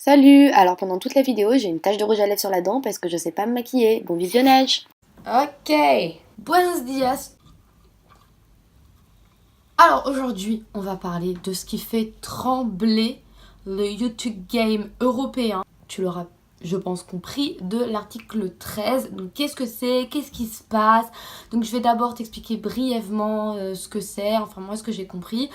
Salut! Alors pendant toute la vidéo, j'ai une tache de rouge à lèvres sur la dent parce que je sais pas me maquiller. Bon visionnage! Ok, buenos dias. Alors aujourd'hui, on va parler de ce qui fait trembler le YouTube Game européen. Tu l'auras, je pense, compris, de l'article 13. Donc qu'est-ce que c'est? Qu'est-ce qui se passe? Donc je vais d'abord t'expliquer brièvement ce que c'est, enfin moi ce que j'ai compris.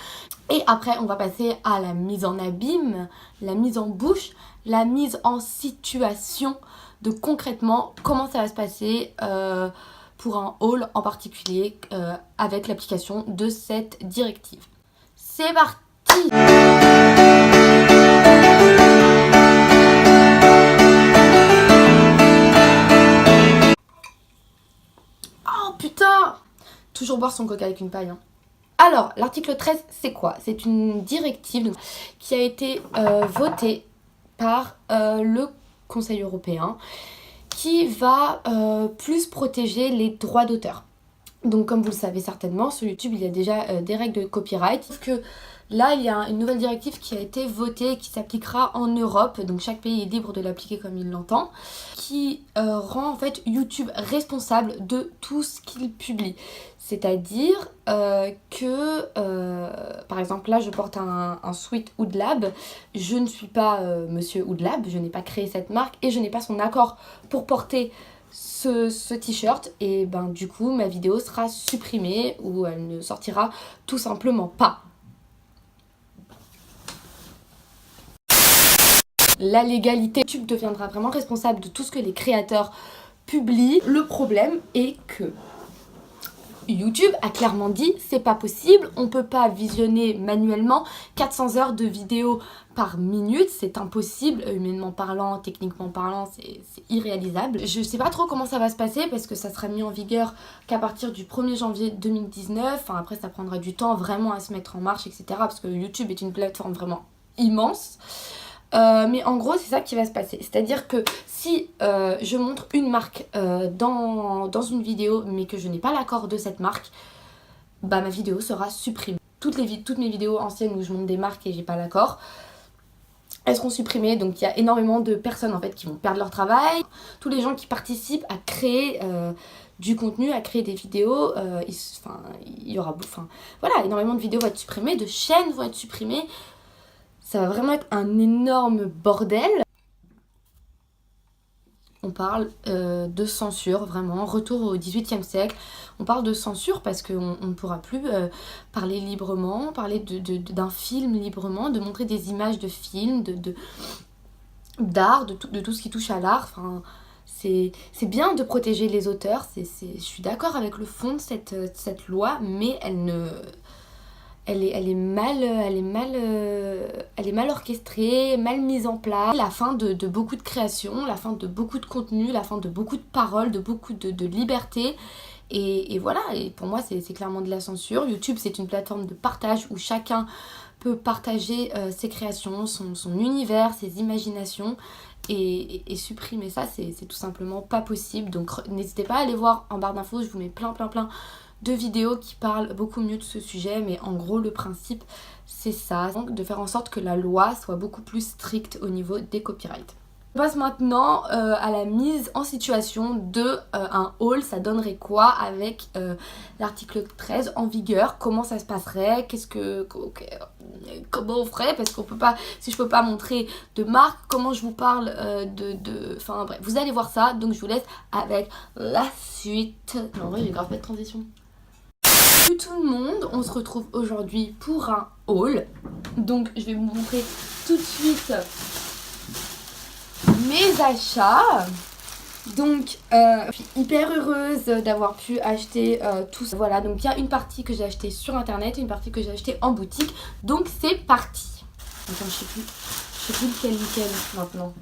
Et après, on va passer à la mise en abîme, la mise en bouche, la mise en situation de concrètement comment ça va se passer pour un haul en particulier avec l'application de cette directive. C'est parti! Oh putain! Toujours boire son coca avec une paille. Alors, l'article 13, c'est quoi? C'est une directive qui a été votée par le Conseil européen qui va plus protéger les droits d'auteur. Donc comme vous le savez certainement, sur YouTube il y a déjà des règles de copyright. Sauf que là il y a une nouvelle directive qui a été votée et qui s'appliquera en Europe. Donc chaque pays est libre de l'appliquer comme il l'entend. Qui rend en fait YouTube responsable de tout ce qu'il publie. C'est-à-dire que, par exemple là je porte un sweat Oudlab. Je ne suis pas monsieur Oudlab, je n'ai pas créé cette marque et je n'ai pas son accord pour porter ce t-shirt et ben du coup ma vidéo sera supprimée ou elle ne sortira tout simplement pas. La légalité, YouTube deviendra vraiment responsable de tout ce que les créateurs publient. Le problème est que YouTube a clairement dit c'est pas possible, on peut pas visionner manuellement 400 heures de vidéos par minute, c'est impossible, humainement parlant, techniquement parlant, c'est irréalisable. Je sais pas trop comment ça va se passer parce que ça sera mis en vigueur qu'à partir du 1er janvier 2019, enfin après ça prendra du temps vraiment à se mettre en marche, etc. parce que YouTube est une plateforme vraiment immense. Mais en gros c'est ça qui va se passer, c'est-à-dire que si je montre une marque dans une vidéo mais que je n'ai pas l'accord de cette marque, bah ma vidéo sera supprimée. Toutes mes vidéos anciennes où je montre des marques et j'ai pas l'accord, elles seront supprimées. Donc il y a énormément de personnes en fait qui vont perdre leur travail. Tous les gens qui participent à créer du contenu, à créer des vidéos, il y aura voilà, énormément de vidéos vont être supprimées, de chaînes vont être supprimées. Ça va vraiment être un énorme bordel. On parle de censure, vraiment, retour au XVIIIe siècle. On parle de censure parce qu'on ne pourra plus parler librement, parler d'un film librement, de montrer des images de films, d'art, de tout ce qui touche à l'art. Enfin, c'est bien de protéger les auteurs, je suis d'accord avec le fond de cette loi, mais elle est mal orchestrée, mal mise en place. La fin de beaucoup de créations, la fin de beaucoup de contenu, la fin de beaucoup de paroles, de beaucoup de liberté. Et voilà, et pour moi c'est clairement de la censure. YouTube c'est une plateforme de partage où chacun peut partager ses créations, son univers, ses imaginations. Et supprimer ça, c'est tout simplement pas possible. Donc n'hésitez pas à aller voir en barre d'infos, je vous mets plein de vidéos qui parlent beaucoup mieux de ce sujet, mais en gros le principe c'est ça, donc de faire en sorte que la loi soit beaucoup plus stricte au niveau des copyrights. On passe maintenant à la mise en situation de un haul. Ça donnerait quoi avec l'article 13 en vigueur? Comment ça se passerait? Comment on ferait? Parce qu'on peut pas, si je peux pas montrer de marque, comment je vous parle enfin bref, vous allez voir ça, donc je vous laisse avec la suite. En vrai j'ai grave pas de transition. Salut tout le monde, on se retrouve aujourd'hui pour un haul. Donc je vais vous montrer tout de suite mes achats. Donc je suis hyper heureuse d'avoir pu acheter tout ça. Voilà, donc il y a une partie que j'ai acheté sur internet et une partie que j'ai acheté en boutique. Donc c'est parti. Attends, je sais plus lequel maintenant.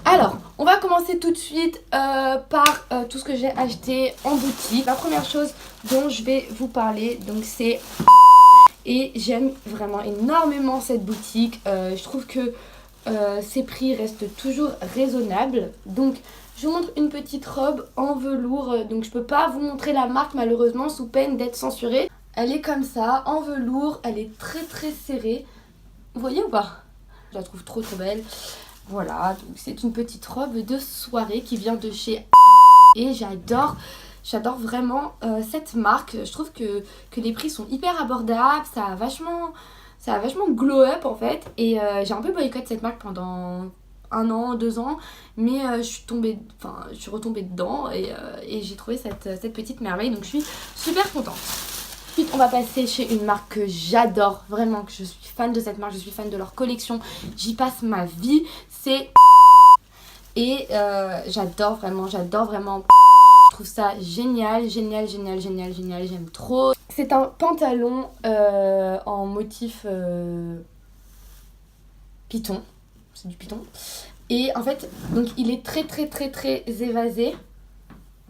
Alors, on va commencer tout de suite par tout ce que j'ai acheté en boutique. La première chose dont je vais vous parler, donc c'est... Et j'aime vraiment énormément cette boutique. Je trouve que ses prix restent toujours raisonnables. Donc, je vous montre une petite robe en velours. Donc, je peux pas vous montrer la marque malheureusement sous peine d'être censurée. Elle est comme ça, en velours. Elle est très serrée. Vous voyez ou pas? Je la trouve trop belle. Voilà, donc c'est une petite robe de soirée qui vient de chez et j'adore vraiment cette marque. Je trouve que les prix sont hyper abordables, ça a vachement glow up en fait. Et j'ai un peu boycotté cette marque pendant 1 an, 2 ans, mais je suis retombée dedans et j'ai trouvé cette petite merveille, donc je suis super contente. Ensuite, on va passer chez une marque que j'adore, vraiment, que je suis fan de cette marque, je suis fan de leur collection, j'y passe ma vie, c'est et j'adore vraiment. Je trouve ça génial, j'aime trop. C'est un pantalon en motif python, c'est du python. Et en fait, donc il est très évasé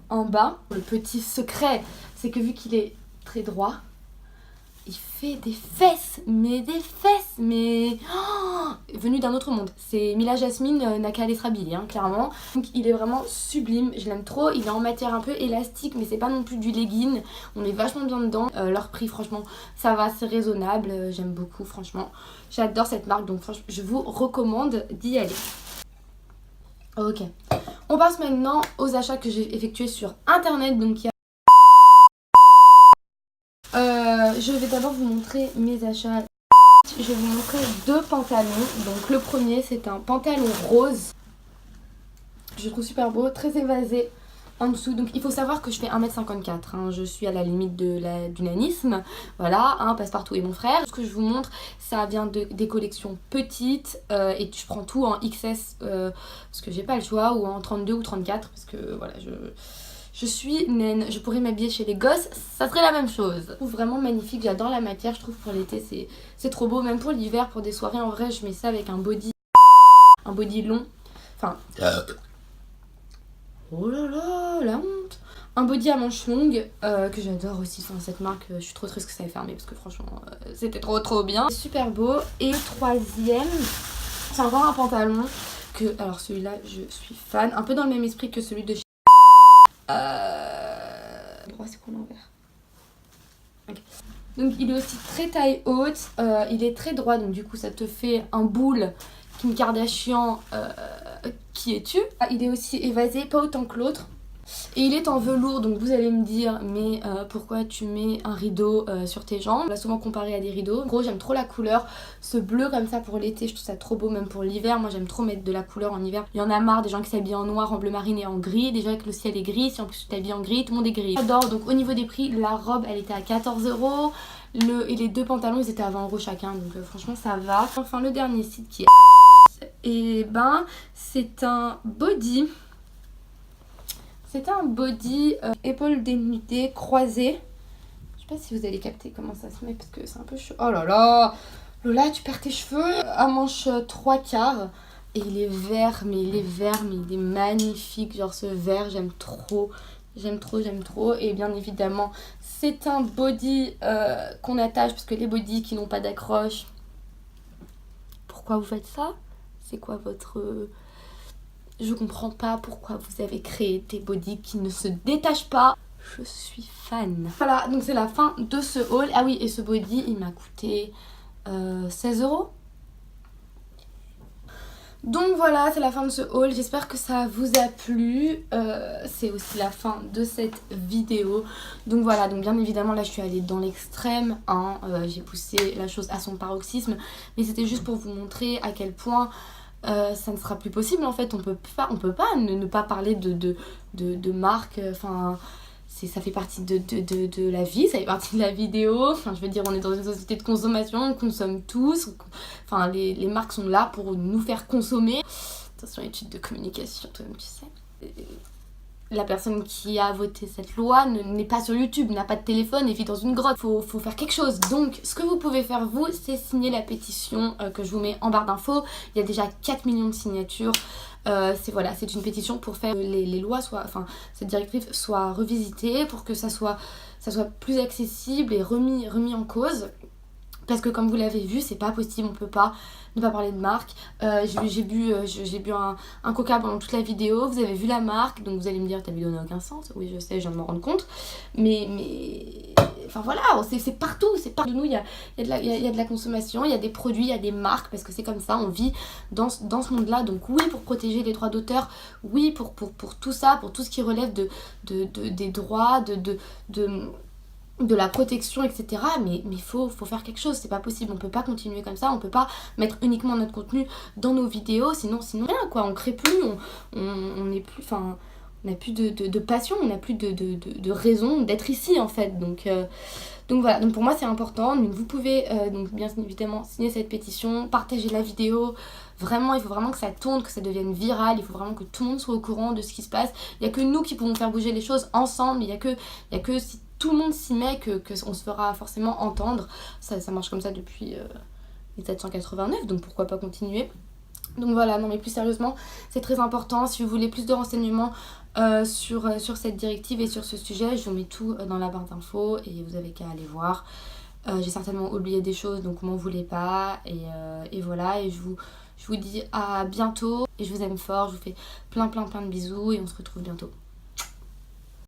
en bas. Le petit secret, c'est que vu qu'il est très droit, il fait des fesses, mais venu d'un autre monde. C'est Mila Jasmine n'a qu'à aller se rhabiller, hein, clairement. Donc il est vraiment sublime, je l'aime trop. Il est en matière un peu élastique, mais c'est pas non plus du legging. On est vachement bien dedans. Leur prix, franchement, ça va, c'est raisonnable. J'aime beaucoup, franchement. J'adore cette marque, donc franchement, je vous recommande d'y aller. Ok. On passe maintenant aux achats que j'ai effectués sur internet. Donc il y a je vais d'abord vous montrer mes achats. Je vais vous montrer 2 pantalons. Donc le premier, c'est un pantalon rose. Je le trouve super beau, très évasé en dessous. Donc il faut savoir que je fais 1m54, hein. Je suis à la limite du nanisme. Voilà, hein, Passepartout et mon frère. Ce que je vous montre, ça vient des collections petites et je prends tout en XS parce que j'ai pas le choix, ou en 32 ou 34 parce que voilà, je suis naine. Je pourrais m'habiller chez les gosses, ça serait la même chose. Je trouve vraiment magnifique, j'adore la matière. Je trouve pour l'été c'est trop beau. Même pour l'hiver, pour des soirées, en vrai, je mets ça avec un body long. Enfin... Oh là là, la honte. Un body à manches longues que j'adore aussi. Enfin, cette marque, je suis trop triste que ça ait fermé parce que franchement, c'était trop bien. Super beau. Et troisième, c'est encore un pantalon que... Alors celui-là, je suis fan. Un peu dans le même esprit que celui de chez... c'est quoi l'envers? Okay. Donc il est aussi très taille haute, il est très droit, donc du coup ça te fait un boule Kim Kardashian, qui es-tu? Il est aussi évasé, pas autant que l'autre. Et il est en velours, donc vous allez me dire, mais pourquoi tu mets un rideau sur tes jambes? On l'a souvent comparé à des rideaux. En gros, j'aime trop la couleur, ce bleu comme ça pour l'été, je trouve ça trop beau, même pour l'hiver. Moi j'aime trop mettre de la couleur en hiver. Il y en a marre des gens qui s'habillent en noir, en bleu marine et en gris. Déjà que le ciel est gris, si en plus tu t'habilles en gris, tout le monde est gris. J'adore. Donc au niveau des prix, la robe elle était à 14 €. Et les 2 pantalons ils étaient à 20 € chacun, donc franchement ça va. Enfin le dernier site qui est... Et ben c'est un body. C'était un body épaules dénudées, croisées. Je sais pas si vous allez capter comment ça se met parce que c'est un peu chaud. Oh là là, Lola, tu perds tes cheveux. À manche 3/4. Et il est vert, mais il est magnifique. Genre ce vert, j'aime trop. Et bien évidemment, c'est un body qu'on attache parce que les bodys qui n'ont pas d'accroche. Pourquoi vous faites ça? C'est quoi votre... Je comprends pas pourquoi vous avez créé des bodys qui ne se détachent pas. Je suis fan. Voilà, donc c'est la fin de ce haul. Ah oui, et ce body, il m'a coûté 16 €. Donc voilà, c'est la fin de ce haul. J'espère que ça vous a plu. C'est aussi la fin de cette vidéo. Donc voilà, donc bien évidemment là je suis allée dans l'extrême, hein. J'ai poussé la chose à son paroxysme. Mais c'était juste pour vous montrer à quel point... ça ne sera plus possible en fait. On peut pas ne pas parler de marque. Enfin, ça fait partie de la vie, ça fait partie de la vidéo. Enfin, je veux dire, on est dans une société de consommation, on consomme tous. Enfin, les marques sont là pour nous faire consommer. Attention, étude de communication, toi-même tu sais. La personne qui a voté cette loi n'est pas sur YouTube, n'a pas de téléphone et vit dans une grotte. Faut faire quelque chose. Donc, ce que vous pouvez faire, vous, c'est signer la pétition que je vous mets en barre d'infos. Il y a déjà 4 millions de signatures. C'est une pétition pour faire les lois cette directive soit revisitée pour que ça soit plus accessible et remis en cause. Parce que comme vous l'avez vu, c'est pas possible, on peut pas ne pas parler de marque. J'ai bu un coca pendant toute la vidéo, vous avez vu la marque, donc vous allez me dire ta vidéo n'a aucun sens. Oui, je sais, je viens de m'en rendre compte. Mais enfin voilà, c'est partout, c'est partout. Nous, il y a de la consommation, il y a des produits, il y a des marques, parce que c'est comme ça, on vit dans ce monde-là. Donc oui, pour protéger les droits d'auteur, oui, pour tout ça, pour tout ce qui relève des droits, de la protection, etc. Mais faut faire quelque chose, c'est pas possible, on peut pas continuer comme ça, on peut pas mettre uniquement notre contenu dans nos vidéos, sinon rien quoi, on crée plus, on n'est plus, enfin, on n'a plus de passion, on n'a plus de raison d'être ici en fait, donc voilà, donc pour moi c'est important, donc vous pouvez donc bien évidemment signer cette pétition, partager la vidéo, vraiment il faut vraiment que ça tourne, que ça devienne viral, il faut vraiment que tout le monde soit au courant de ce qui se passe, il n'y a que nous qui pouvons faire bouger les choses ensemble, il y a que si tout le monde s'y met que on se fera forcément entendre, ça marche comme ça depuis 1789, donc pourquoi pas continuer. Donc voilà, non mais plus sérieusement, c'est très important. Si vous voulez plus de renseignements sur cette directive et sur ce sujet, je vous mets tout dans la barre d'infos et vous avez qu'à aller voir. J'ai certainement oublié des choses, donc m'en voulez pas. Et voilà, et je vous dis à bientôt. Et je vous aime fort, je vous fais plein de bisous et on se retrouve bientôt.